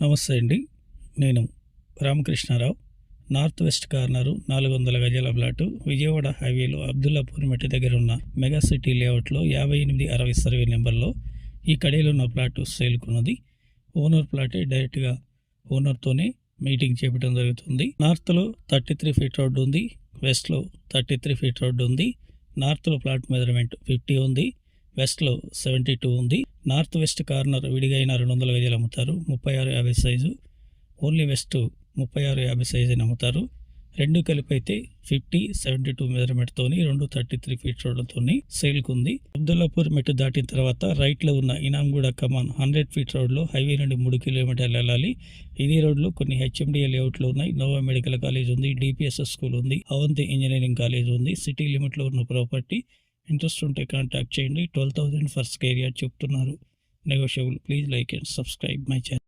నమస్తే అండి. నేను రామకృష్ణారావు. నార్త్ వెస్ట్ కార్నరు 400 గజాల ప్లాటు విజయవాడ హైవేలో అబ్దుల్లాపూర్ మెట్టి దగ్గర ఉన్న మెగా సిటీ లేఅవుట్లో 5860 సర్వే నెంబర్లో ఈ కడీలో ఉన్న ప్లాటు సేల్కున్నది. ఓనర్ ప్లాటే డైరెక్ట్గా ఓనర్తోనే మీటింగ్ చేపట్టడం జరుగుతుంది. నార్త్లో 33 ఫీట్ రోడ్డు ఉంది, వెస్ట్లో 33 ఫీట్ రోడ్డు ఉంది. నార్త్లో ప్లాట్ మెజర్మెంట్ 50 ఉంది, వెస్ట్లో 72 ఉంది. నార్త్ వెస్ట్ కార్నర్ విడిగా 200 గజాలు అమ్ముతారు, 36-50 సైజు. ఓన్లీ వెస్ట్ 36-50 సైజు అని అమ్ముతారు. రెండు కలిపి అయితే 50-72 మెజర్మెంట్తోని 33 ఫీట్ రోడ్లతోని సేల్కు ఉంది. అబ్దుల్లాపూర్ మెట్టు దాటిన తర్వాత రైట్లో ఉన్న ఇనాంగూడ కమాన్ 100 ఫీట్ రోడ్లో హైవే నుండి 3 కిలోమీటర్లు వెళ్ళాలి. ఇదే రోడ్లో కొన్ని హెచ్ఎండిఏ లేఅవుట్లు ఉన్నాయి. నోవా మెడికల్ కాలేజ్ ఉంది, డిపిఎస్ఎస్ స్కూల్ ఉంది, అవంతి ఇంజనీరింగ్ కాలేజ్ ఉంది. సిటీ లిమిట్లో ఉన్న ప్రాపర్టీ. ఇంట్రెస్ట్ ఉంటే కాంటాక్ట్ చేయండి. 12,000 ఫర్ స్క్వేర్ యార్డ్ చెప్తున్నారు. Negotiable. Please like and subscribe my channel.